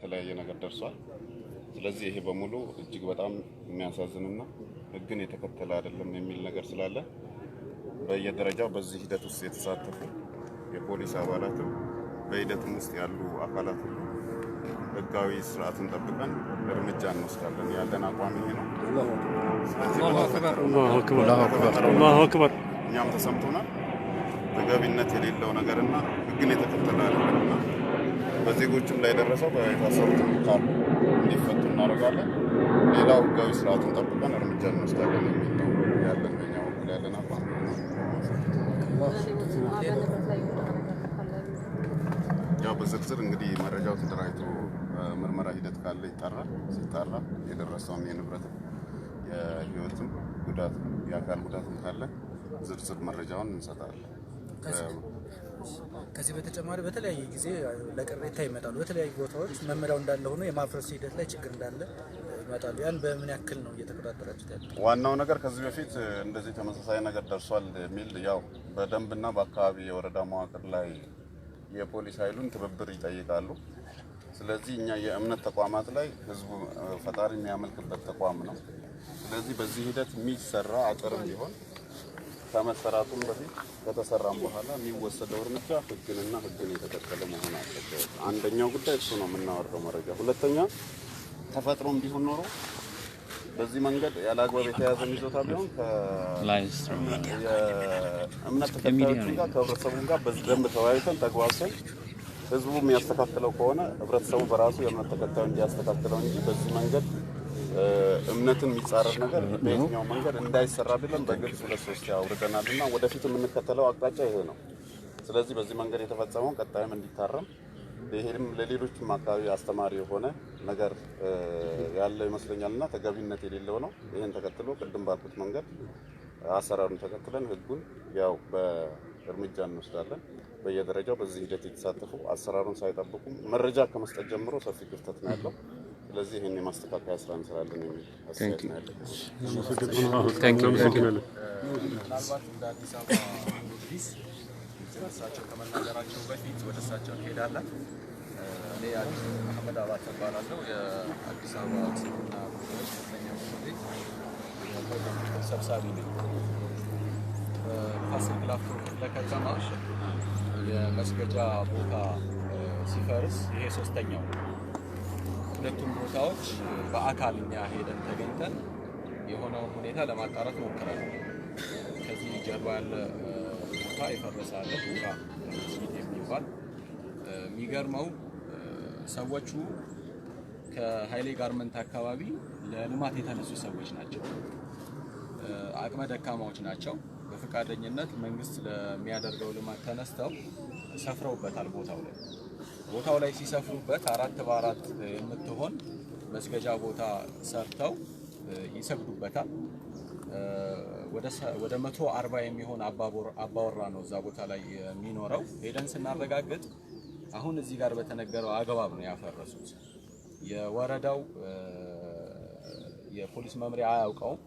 የተለያየ ነገር ደርሷል። ስለዚህ ይሄ በሙሉ እጅግ በጣም የሚያሳዝንና ህግን የተከተለ አይደለም የሚል ነገር ስላለ በየደረጃው በዚህ ሂደት ውስጥ የተሳተፉ የፖሊስ አባላትም በሂደቱም ውስጥ ያሉ አካላት ህጋዊ ስርዓትን ጠብቀን እርምጃ እንወስዳለን ያለን አቋም ይሄ ነው። አላሁ አክበር እኛም ተሰምቶናል። ተገቢነት የሌለው ነገርና ህግን የተከተለ አይደለምና በዜጎችም ላይ ደረሰው በታሰሩትም ካሉ እንዲፈቱ እናደርጋለን። ሌላው ህጋዊ ስርዓቱን ጠብቀን እርምጃ እንወስዳለን የሚል ነው ያለን በእኛ በኩል ያለን አቋም። ያው በዝርዝር እንግዲህ መረጃው ተደራጅቶ ምርመራ ሂደት ካለ ይጣራል። ሲጣራ የደረሰውን የንብረትም የህይወትም ጉዳት የአካል ጉዳትም ካለ ዝርዝር መረጃውን እንሰጣለን። ከዚህ በተጨማሪ በተለያየ ጊዜ ለቅሬታ ይመጣሉ። በተለያዩ ቦታዎች መመሪያው እንዳለ ሆኖ የማፍረስ ሂደት ላይ ችግር እንዳለ ይመጣሉ። ያን በምን ያክል ነው እየተቆጣጠራችሁት ያለው? ዋናው ነገር ከዚህ በፊት እንደዚህ ተመሳሳይ ነገር ደርሷል የሚል ያው በደንብና በአካባቢ የወረዳ መዋቅር ላይ የፖሊስ ኃይሉን ትብብር ይጠይቃሉ። ስለዚህ እኛ የእምነት ተቋማት ላይ ህዝቡ ፈጣሪ የሚያመልክበት ተቋም ነው። ስለዚህ በዚህ ሂደት የሚሰራ አጥርም ቢሆን ከመሰራቱም በፊት ከተሰራም በኋላ የሚወሰደው እርምጃ ህግንና ህግን የተከተለ መሆን አለበት። አንደኛው ጉዳይ እሱ ነው የምናወርደው መረጃ። ሁለተኛ ተፈጥሮም ቢሆን ኖሮ በዚህ መንገድ ያለ አግባብ የተያዘ ይዞታ ቢሆን የእምነት ተከታዮች ጋር ከህብረተሰቡ ጋር በደንብ ተወያይተን ተግባብተን ህዝቡ የሚያስተካክለው ከሆነ ህብረተሰቡ በራሱ የእምነት ተከታዩ እንዲያስተካክለው እንጂ በዚህ መንገድ እምነትን የሚጻረር ነገር በየትኛው መንገድ እንዳይሰራ ብለን በግልጽ 2-3 አውርደናልና ወደፊት የምንከተለው አቅጣጫ ይሄ ነው። ስለዚህ በዚህ መንገድ የተፈጸመው ቀጣይም እንዲታረም ይሄም ለሌሎችም አካባቢ አስተማሪ የሆነ ነገር ያለ ይመስለኛልና ተገቢነት የሌለው ነው። ይሄን ተከትሎ ቅድም ባልኩት መንገድ አሰራሩን ተከትለን ህጉን ያው በእርምጃ እንወስዳለን። በየደረጃው በዚህ ሂደት የተሳተፉ አሰራሩን ሳይጠብቁ መረጃ ከመስጠት ጀምሮ ሰፊ ክፍተት ነው ያለው። ስለዚህ ይሄን የማስተካከያ ስራ እንሰራለን የሚል አስተያየት ነው ያለው። ምናልባት እንደ አዲስ አበባ ፖሊስ እሳቸው ከመናገራቸው በፊት ወደ እሳቸው እንሄዳለን። እኔ አዲስ መሐመድ አባት እባላለሁ። የአዲስ አበባ እስልምና ጉዳዮች ከፍተኛ ምክር ቤት ሰብሳቢ ነኝ። ፋሲል ላፍቶ ክፍለ ከተማ የመስገጃ ቦታ ሲፈርስ ይሄ ሶስተኛው። ሁለቱም ቦታዎች በአካል እኛ ሄደን ተገኝተን የሆነውን ሁኔታ ለማጣራት ሞክረናል። ከዚህ ጀርባ ያለ ቦታ የፈረሰ አለ ቦታ የሚባል የሚገርመው ሰዎቹ ከኃይሌ ጋርመንት አካባቢ ለልማት የተነሱ ሰዎች ናቸው። አቅመ ደካማዎች ናቸው። በፈቃደኝነት መንግስት ለሚያደርገው ልማት ተነስተው ሰፍረውበታል። ቦታው ላይ ሲሰፍሩበት 4x4 የምትሆን መስገጃ ቦታ ሰርተው ይሰግዱበታል። ወደ 140 የሚሆን አባወራ ነው እዛ ቦታ ላይ የሚኖረው። ሄደን ስናረጋግጥ አሁን እዚህ ጋር በተነገረው አግባብ ነው ያፈረሱት። የወረዳው የፖሊስ መምሪያ አያውቀውም፣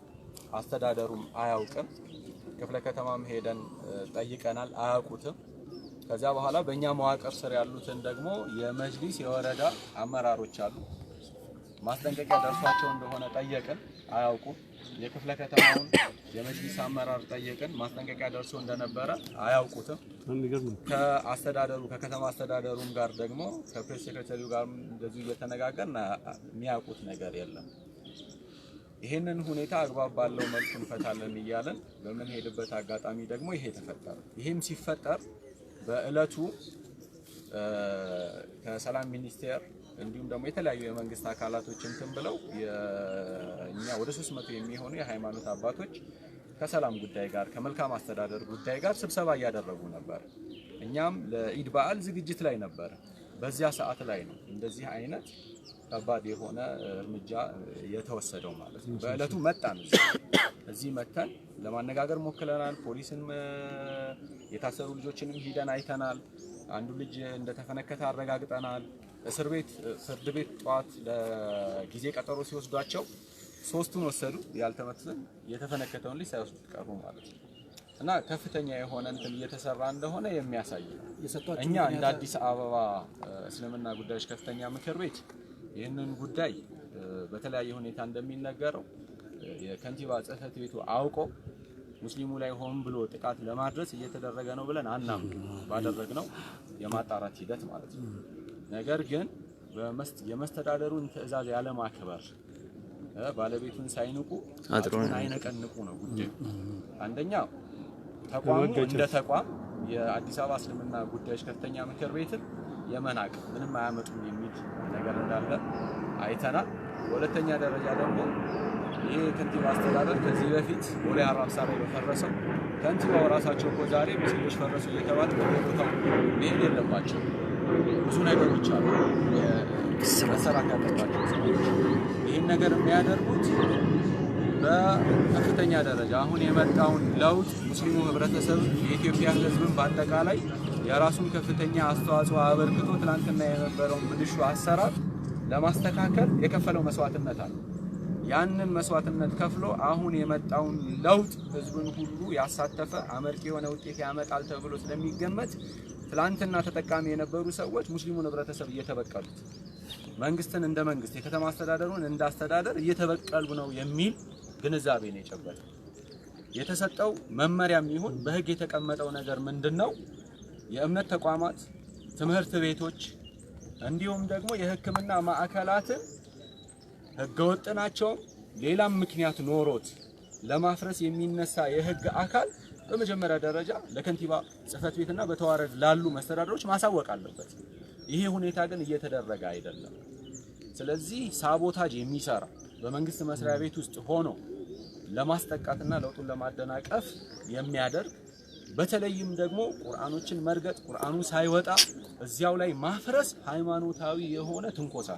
አስተዳደሩም አያውቅም። ክፍለ ከተማም ሄደን ጠይቀናል፣ አያውቁትም። ከዛ በኋላ በእኛ መዋቅር ስር ያሉትን ደግሞ የመጅሊስ የወረዳ አመራሮች አሉ። ማስጠንቀቂያ ደርሷቸው እንደሆነ ጠየቅን፣ አያውቁም። የክፍለ ከተማውን የመጅሊስ አመራር ጠየቅን፣ ማስጠንቀቂያ ደርሶ እንደነበረ አያውቁትም። ከአስተዳደሩ ከከተማ አስተዳደሩም ጋር ደግሞ ከፕሬስ ሴክሬታሪው ጋር እንደዚሁ እየተነጋገርን የሚያውቁት ነገር የለም። ይሄንን ሁኔታ አግባብ ባለው መልኩ እንፈታለን እያለን በምንሄድበት አጋጣሚ ደግሞ ይሄ ተፈጠረ። ይሄም ሲፈጠር በእለቱ ከሰላም ሚኒስቴር እንዲሁም ደግሞ የተለያዩ የመንግስት አካላቶች እንትን ብለው እኛ ወደ 300 የሚሆኑ የሃይማኖት አባቶች ከሰላም ጉዳይ ጋር ከመልካም አስተዳደር ጉዳይ ጋር ስብሰባ እያደረጉ ነበር። እኛም ለኢድ በዓል ዝግጅት ላይ ነበር። በዚያ ሰዓት ላይ ነው እንደዚህ አይነት ከባድ የሆነ እርምጃ የተወሰደው ማለት ነው። በእለቱ መጣን፣ እዚህ መተን ለማነጋገር ሞክረናል። ፖሊስን የታሰሩ ልጆችንም ሂደን አይተናል። አንዱ ልጅ እንደተፈነከተ አረጋግጠናል። እስር ቤት ፍርድ ቤት ጧት ለጊዜ ቀጠሮ ሲወስዷቸው 3ቱን ወሰዱ፣ ያልተመተሰን የተፈነከተውን ልጅ ሳይወስዱት ቀሩ ማለት ነው። እና ከፍተኛ የሆነ እንትን እየተሰራ እንደሆነ የሚያሳይ ነው። እኛ እንደ አዲስ አበባ እስልምና ጉዳዮች ከፍተኛ ምክር ቤት ይህንን ጉዳይ በተለያየ ሁኔታ እንደሚነገረው የከንቲባ ጽሕፈት ቤቱ አውቆ ሙስሊሙ ላይ ሆን ብሎ ጥቃት ለማድረስ እየተደረገ ነው ብለን አናምንም ባደረግነው የማጣራት ሂደት ማለት ነው። ነገር ግን የመስተዳደሩን ትዕዛዝ ያለ ማክበር ባለቤቱን ሳይንቁ አጥሩን አይነቀንቁ ነው ጉዳዩ። አንደኛ ተቋሙ እንደ ተቋም የአዲስ አበባ እስልምና ጉዳዮች ከፍተኛ ምክር ቤትን የመናቅ ምንም አያመጡም የሚል ነገር እንዳለ አይተናል። በሁለተኛ ደረጃ ደግሞ ይሄ ከንቲባ አስተዳደር ከዚህ በፊት ወደ አራብሳ ላይ በፈረሰው ከንቲባው ራሳቸው እኮ ዛሬ መስጊዶች ፈረሱ እየተባለ በቦታው መሄድ የለባቸው ብዙ ነገሮች አሉ መሰራት ያለባቸው። ይህን ነገር የሚያደርጉት በከፍተኛ ደረጃ አሁን የመጣውን ለውጥ ሙስሊሙ ህብረተሰብ የኢትዮጵያ ህዝብን በአጠቃላይ የራሱን ከፍተኛ አስተዋጽኦ አበርክቶ ትናንትና የነበረውን ብልሹ አሰራር ለማስተካከል የከፈለው መስዋዕትነት አለ። ያንን መስዋዕትነት ከፍሎ አሁን የመጣውን ለውጥ ህዝብን ሁሉ ያሳተፈ አመርቂ የሆነ ውጤት ያመጣል ተብሎ ስለሚገመት ትላንትና ተጠቃሚ የነበሩ ሰዎች ሙስሊሙን ህብረተሰብ እየተበቀሉት መንግስትን እንደ መንግስት የከተማ አስተዳደሩን እንደ አስተዳደር እየተበቀሉ ነው የሚል ግንዛቤ ነው የጨበጠው። የተሰጠው መመሪያም ይሁን በህግ የተቀመጠው ነገር ምንድነው? የእምነት ተቋማት፣ ትምህርት ቤቶች እንዲሁም ደግሞ የህክምና ማዕከላትን ህገወጥ ናቸው ሌላም ምክንያት ኖሮት ለማፍረስ የሚነሳ የህግ አካል በመጀመሪያ ደረጃ ለከንቲባ ጽሕፈት ቤትና በተዋረድ ላሉ መስተዳድሮች ማሳወቅ አለበት። ይሄ ሁኔታ ግን እየተደረገ አይደለም። ስለዚህ ሳቦታጅ የሚሰራ በመንግስት መስሪያ ቤት ውስጥ ሆኖ ለማስጠቃትና ለውጡን ለማደናቀፍ የሚያደርግ በተለይም ደግሞ ቁርአኖችን መርገጥ ቁርአኑ ሳይወጣ እዚያው ላይ ማፍረስ ሃይማኖታዊ የሆነ ትንኮሳ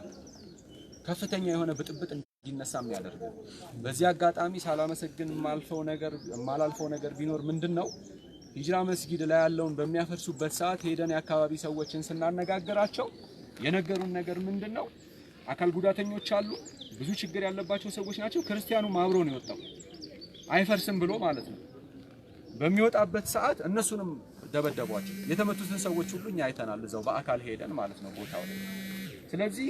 ከፍተኛ የሆነ ብጥብጥ እንዲነሳ የሚያደርግ። በዚህ አጋጣሚ ሳላመሰግን የማላልፈው ነገር ቢኖር ምንድነው ሂጅራ መስጊድ ላይ ያለውን በሚያፈርሱበት ሰዓት ሄደን የአካባቢ ሰዎችን ስናነጋግራቸው የነገሩን ነገር ምንድነው አካል ጉዳተኞች አሉ፣ ብዙ ችግር ያለባቸው ሰዎች ናቸው። ክርስቲያኑም አብሮ ነው የወጣው አይፈርስም ብሎ ማለት ነው። በሚወጣበት ሰዓት እነሱንም ደበደቧቸው። የተመቱትን ሰዎች ሁሉ እኛ አይተናል እዛው በአካል ሄደን ማለት ነው ቦታው ላይ። ስለዚህ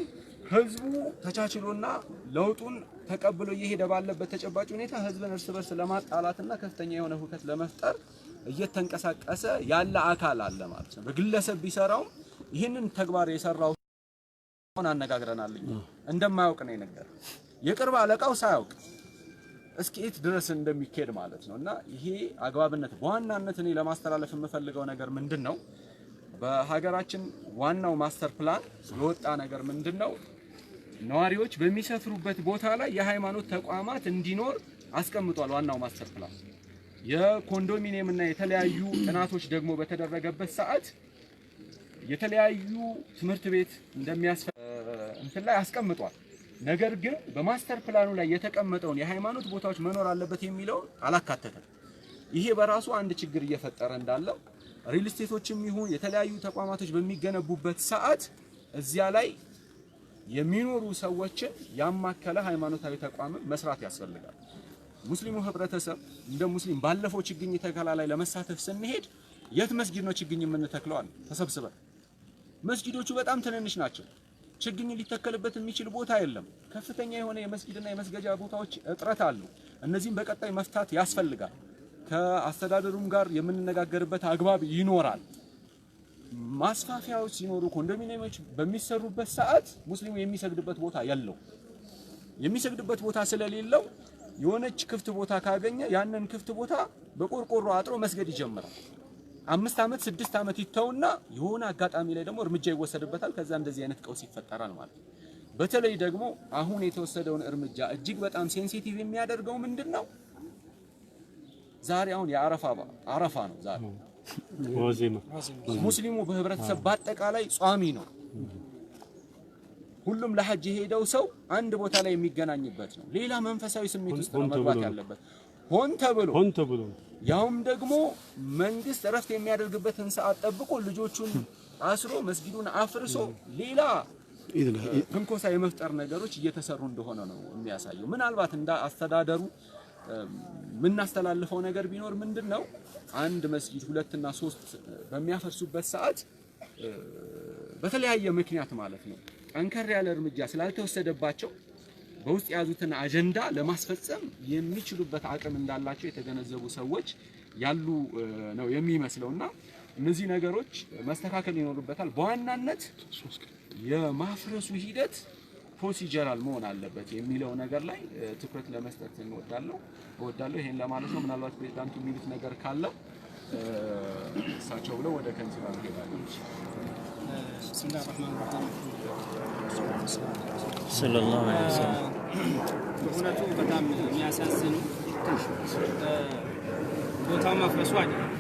ህዝቡ ተቻችሎና ለውጡን ተቀብሎ እየሄደ ባለበት ተጨባጭ ሁኔታ ህዝብን እርስ በርስ ለማጣላትና ከፍተኛ የሆነ ሁከት ለመፍጠር እየተንቀሳቀሰ ያለ አካል አለ ማለት ነው። በግለሰብ ቢሰራው ይህንን ተግባር የሰራው ሆነ አነጋግረናል እንደማያውቅ ነው ነገር የቅርብ አለቃው ሳያውቅ እስኪት ድረስ እንደሚከድ ማለት ነውና ይሄ አግባብነት በዋናነት እኔ ለማስተላለፍ የምፈልገው ነገር ምንድነው በሀገራችን ዋናው ማስተር ፕላን የወጣ ነገር ምንድነው ነዋሪዎች በሚሰፍሩበት ቦታ ላይ የሃይማኖት ተቋማት እንዲኖር አስቀምጧል። ዋናው ማስተር ፕላን የኮንዶሚኒየም እና የተለያዩ ጥናቶች ደግሞ በተደረገበት ሰዓት የተለያዩ ትምህርት ቤት እንትን ላይ አስቀምጧል። ነገር ግን በማስተር ፕላኑ ላይ የተቀመጠውን የሃይማኖት ቦታዎች መኖር አለበት የሚለው አላካተተም። ይሄ በራሱ አንድ ችግር እየፈጠረ እንዳለ ሪል ስቴቶችም ይሁን የተለያዩ ተቋማቶች በሚገነቡበት ሰዓት እዚያ ላይ የሚኖሩ ሰዎችን ያማከለ ሃይማኖታዊ ተቋም መስራት ያስፈልጋል። ሙስሊሙ ህብረተሰብ እንደ ሙስሊም ባለፈው ችግኝ ተከላ ላይ ለመሳተፍ ስንሄድ የት መስጊድ ነው ችግኝ የምንተክለው? ተሰብስበን መስጊዶቹ በጣም ትንንሽ ናቸው። ችግኝ ሊተከልበት የሚችል ቦታ የለም። ከፍተኛ የሆነ የመስጊድና የመስገጃ ቦታዎች እጥረት አሉ። እነዚህም በቀጣይ መፍታት ያስፈልጋል። ከአስተዳደሩም ጋር የምንነጋገርበት አግባብ ይኖራል። ማስፋፊያዎች ሲኖሩ ኮንዶሚኒየሞች በሚሰሩበት ሰዓት ሙስሊሙ የሚሰግድበት ቦታ የለው። የሚሰግድበት ቦታ ስለሌለው የሆነች ክፍት ቦታ ካገኘ ያንን ክፍት ቦታ በቆርቆሮ አጥሮ መስገድ ይጀምራል። 5 ዓመት 6 ዓመት ይተውና የሆነ አጋጣሚ ላይ ደግሞ እርምጃ ይወሰድበታል። ከዛ እንደዚህ አይነት ቀውስ ይፈጠራል ማለት ነው። በተለይ ደግሞ አሁን የተወሰደውን እርምጃ እጅግ በጣም ሴንሲቲቭ የሚያደርገው ምንድነው? ዛሬ አሁን አረፋ ነው። ዛሬ ሙስሊሙ በህብረተሰብ በአጠቃላይ ጿሚ ነው። ሁሉም ለሐጅ የሄደው ሰው አንድ ቦታ ላይ የሚገናኝበት ነው። ሌላ መንፈሳዊ ስሜት ውስጥ ነው መግባት ያለበት። ሆን ተብሎ ያውም ደግሞ መንግስት እረፍት የሚያደርግበትን ሰዓት ጠብቆ ልጆቹን አስሮ መስጊዱን አፍርሶ ሌላ ትንኮሳ የመፍጠር ነገሮች እየተሰሩ እንደሆነ ነው የሚያሳየው። ምናልባት እንደ አስተዳደሩ ምናስተላልፈው ነገር ቢኖር ምንድነው አንድ መስጊድ 2 እና 3 በሚያፈርሱበት ሰዓት በተለያየ ምክንያት ማለት ነው ጠንከር ያለ እርምጃ ስላልተወሰደባቸው በውስጥ ያዙትን አጀንዳ ለማስፈጸም የሚችሉበት አቅም እንዳላቸው የተገነዘቡ ሰዎች ያሉ ነው የሚመስለውና እነዚህ ነገሮች መስተካከል ይኖርበታል። በዋናነት የማፍረሱ ሂደት ፕሮሲጀራል መሆን አለበት የሚለው ነገር ላይ ትኩረት ለመስጠት እንወዳለሁ ይሄን ለማለት ነው። ምናልባት ፕሬዝዳንቱ የሚሉት ነገር ካለ እሳቸው ብለው ወደ ከንቲባ ይሄዳሉ። ብስሚላህ الرحمن الرحيم ሰለላሁ ዐለይሂ ወሰለም በእውነቱ በጣም የሚያሳዝን ቦታው መፍረሱ አይደለም።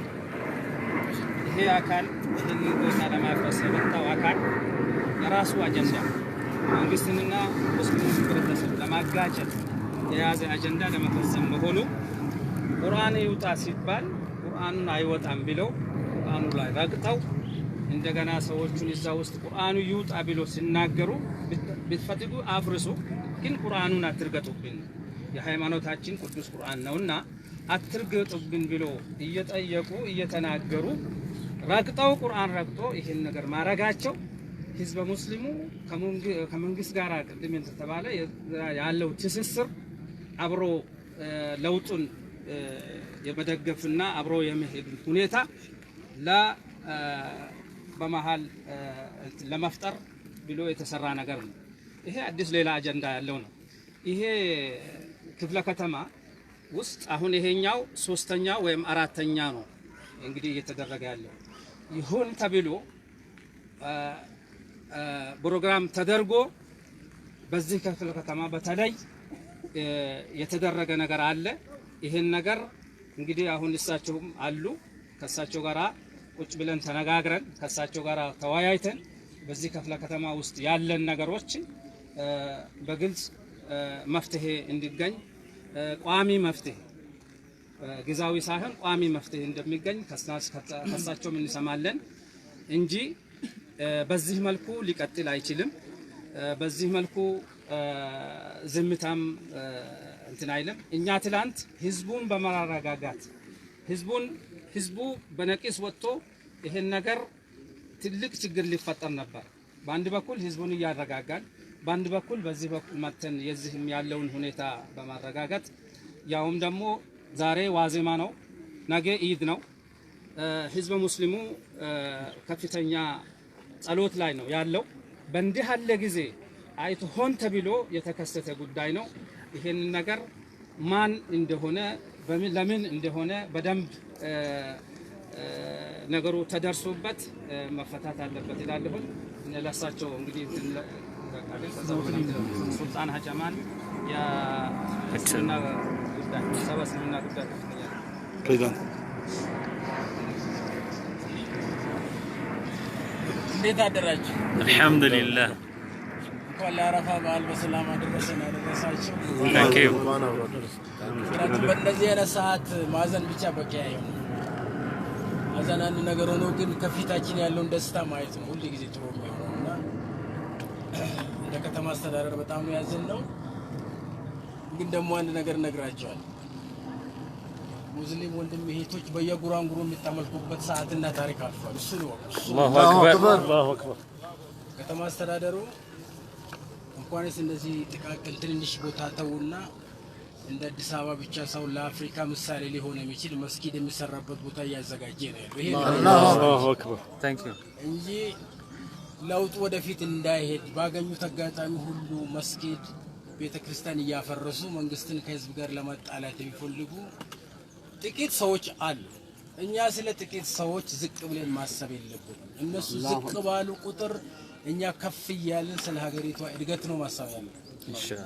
ይሄ አካል ይህን ቦታ ለማፍረስ የመጣው አካል የራሱ አጀንዳ መንግስትንና ሙስሊሙን ህብረተሰብ ለማጋጨት የያዘ አጀንዳ ለመፈጸም መሆኑ ቁርአን ይውጣ ሲባል ቁርአኑን አይወጣም ብለው ቁርአኑ ላይ ረግጠው እንደገና ሰዎቹን እዛ ውስጥ ቁርአኑ ይውጣ ብለው ሲናገሩ ቢፈትጉ አፍርሱ፣ ግን ቁርአኑን አትርገጡብን የሃይማኖታችን ቅዱስ ቁርአን ነውና አትርገጡብን ብለው እየጠየቁ እየተናገሩ ረግጠው ቁርአን ረግጦ ይሄን ነገር ማረጋቸው ህዝበ ሙስሊሙ ከመንግስት ጋር ቅድም እንደተባለ ያለው ትስስር አብሮ ለውጡን የመደገፍና አብሮ የመሄድ ሁኔታ በመሃል ለመፍጠር ብሎ የተሰራ ነገር ነው። ይሄ አዲስ ሌላ አጀንዳ ያለው ነው። ይሄ ክፍለ ከተማ ውስጥ አሁን ይሄኛው ሶስተኛ ወይም አራተኛ ነው እንግዲህ እየተደረገ ያለው ይሁን ተብሎ ፕሮግራም ተደርጎ በዚህ ክፍለ ከተማ በተለይ የተደረገ ነገር አለ። ይሄን ነገር እንግዲህ አሁን እሳቸውም አሉ ከሳቸው ጋራ ቁጭ ብለን ተነጋግረን ከሳቸው ጋራ ተወያይተን በዚህ ክፍለ ከተማ ውስጥ ያለን ነገሮች በግልጽ መፍትሄ እንዲገኝ ቋሚ መፍትሄ ግዛዊ ሳይሆን ቋሚ መፍትሄ እንደሚገኝ ከሳቸውም እንሰማለን እንጂ በዚህ መልኩ ሊቀጥል አይችልም። በዚህ መልኩ ዝምታም እንትን አይልም። እኛ ትላንት ህዝቡን በማረጋጋት ህዝቡ በነቂስ ወጥቶ ይሄን ነገር ትልቅ ችግር ሊፈጠር ነበር። በአንድ በኩል ህዝቡን እያረጋጋን፣ በአንድ በኩል በዚህ በኩል መተን የዚህም ያለውን ሁኔታ በማረጋጋት ያውም ደግሞ ዛሬ ዋዜማ ነው፣ ነገ ኢድ ነው። ህዝበ ሙስሊሙ ከፍተኛ ጸሎት ላይ ነው ያለው። በእንዲህ ያለ ጊዜ አይቶ ሆን ተብሎ የተከሰተ ጉዳይ ነው። ይሄን ነገር ማን እንደሆነ ለምን እንደሆነ በደንብ ነገሩ ተደርሶበት መፈታት አለበት ይላልሁ። ለሳቸው እንግዲህ ሱልጣን ሀጀማን የእስልምና ጉዳይ ሰበስልምና ጉዳይ ፕሬዝዳንት እንዴት አደራችሁ? አልሐምዱሊላህ እንኳን ለአረፋ በዓል በሰላም አደረሰን አደረሳችሁ። ታንኪዩ። በእነዚህ አይነት ሰዓት ማዘን ብቻ በቂ አይሆንም። ማዘን አንድ ነገር ሆኖ ግን ከፊታችን ያለውን ደስታ ማየት ነው ሁሉ ጊዜ ጥሩ የሚሆነውና እንደ ከተማ አስተዳደር በጣም ነው ያዘንነው። ግን ደግሞ አንድ ነገር እነግራቸዋለሁ። ሙስሊም ወንድም እህቶች በየጉራንጉሩ የሚታመልኩበት ሰዓትና ታሪክ አልፏል። እሱ ነው አላሁ አክበር። ከተማ አስተዳደሩ እንኳንስ እንደዚህ ጥቃቅን ትንንሽ ቦታ ተውና እንደ አዲስ አበባ ብቻ ሰው ለአፍሪካ ምሳሌ ሊሆን የሚችል መስጊድ የሚሰራበት ቦታ እያዘጋጀ ነው ያለው። ይሄ አላሁ አክበር እንጂ ለውጥ ወደፊት እንዳይሄድ ባገኙት አጋጣሚ ሁሉ መስጊድ ቤተክርስቲያን እያፈረሱ መንግስትን ከህዝብ ጋር ለማጣላት የሚፈልጉ ጥቂት ሰዎች አሉ። እኛ ስለ ጥቂት ሰዎች ዝቅ ብለን ማሰብ የለብንም። እነሱ ዝቅ ባሉ ቁጥር እኛ ከፍ እያልን ስለ ሀገሪቷ እድገት ነው ማሰብ ያለብን።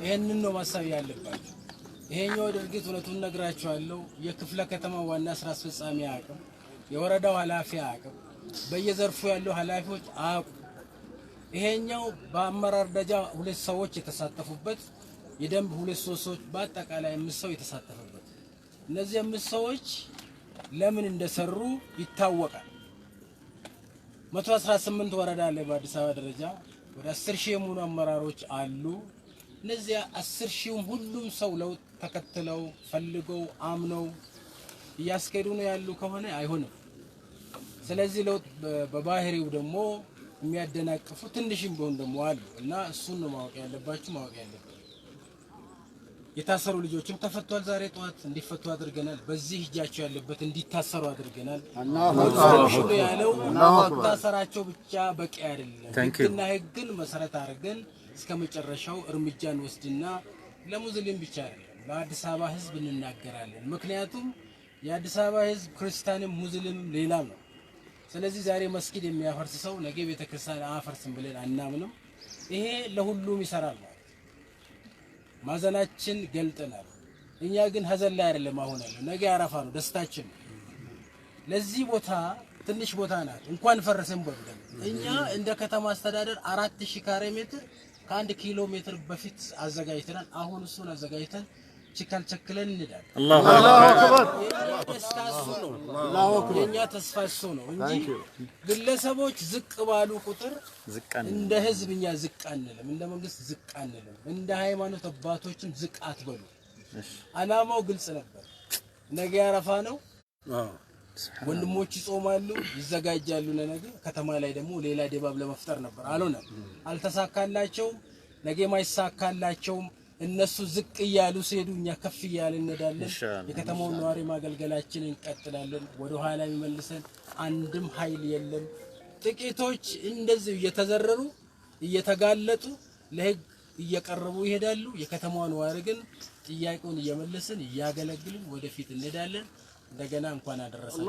ይሄንን ነው ማሰብ ያለባችሁ። ይሄኛው ድርጊት እውነቱን ነግራችኋለሁ። የክፍለ ከተማ ዋና ስራ አስፈጻሚ አቅም፣ የወረዳው ኃላፊ አቅም፣ በየዘርፉ ያለው ኃላፊዎች አቅም። ይሄኛው በአመራር ደረጃ 2 ሰዎች የተሳተፉበት የደንብ 2 ሰዎች በአጠቃላይ 5 ሰው የተሳተፉበት እነዚህ 5 ሰዎች ለምን እንደሰሩ ይታወቃል። 118 ወረዳ ላይ በአዲስ አበባ ደረጃ ወደ 10,000 የሚሆኑ አመራሮች አሉ። እነዚህ 10,000 ሁሉም ሰው ለውጥ ተከትለው ፈልገው አምነው እያስኬዱ ነው ያሉ ከሆነ አይሆንም። ስለዚህ ለውጥ በባህሪው ደግሞ የሚያደናቅፉ ትንሽም ቢሆን ደግሞ አሉ እና እሱን ነው ማወቅ ያለባችሁ ማወቅ ያለብን። የታሰሩ ልጆችም ተፈቷል። ዛሬ ጠዋት እንዲፈቱ አድርገናል። በዚህ እጃቸው ያለበት እንዲታሰሩ አድርገናል። አላሁ ያለው ታሰራቸው ብቻ በቂ አይደለም። ሕግና ሕግን መሰረት አድርገን እስከ መጨረሻው እርምጃን ወስድና ለሙስሊም ብቻ አይደለም ለአዲስ አበባ ሕዝብ እንናገራለን። ምክንያቱም የአዲስ አበባ ሕዝብ ክርስቲያንም ሙስሊምም ሌላም ነው። ስለዚህ ዛሬ መስጊድ የሚያፈርስ ሰው ነገ ቤተክርስቲያን አፈርስም ብለን አናምንም። ይሄ ለሁሉም ይሰራል ማለት ማዘናችን ገልጠናል። እኛ ግን ሀዘን ላይ አይደለም አሁን ያለው ነገ አረፋ ነው ደስታችን። ለዚህ ቦታ ትንሽ ቦታ ናት እንኳን ፈረሰን በብለን እኛ እንደ ከተማ አስተዳደር 4000 ካሬ ሜትር ከ1 ኪሎ ሜትር በፊት አዘጋጅተናል። አሁን እሱን አዘጋጅተን ችካል ቸክለን እንዳል አላሁ አክበር የኛ ተስፋ እሱ ነው እንጂ ግለሰቦች ዝቅ ባሉ ቁጥር እንደ ህዝብ እኛ ዝቅ አንልም፣ እንደ መንግስት ዝቅ አንልም፣ እንደ ሃይማኖት አባቶችም ዝቅ አትበሉ። አላማው ግልጽ ነበር። ነገ አረፋ ነው። ወንድሞች ይጾማሉ፣ ይዘጋጃሉ ለነገ። ከተማ ላይ ደግሞ ሌላ ድባብ ለመፍጠር ነበር። አልሆነም፣ አልተሳካላቸውም። ነገ ማይሳካላቸውም። እነሱ ዝቅ እያሉ ሲሄዱ እኛ ከፍ እያልን እንሄዳለን። የከተማውን ነዋሪ ማገልገላችንን እንቀጥላለን። ወደ ኋላ የሚመልሰን አንድም ኃይል የለም። ጥቂቶች እንደዚህ እየተዘረሩ እየተጋለጡ ለህግ እየቀረቡ ይሄዳሉ። የከተማው ነዋሪ ግን ጥያቄውን እየመለስን እያገለግልን ወደፊት እንሄዳለን። እንደገና እንኳን አደረሰን።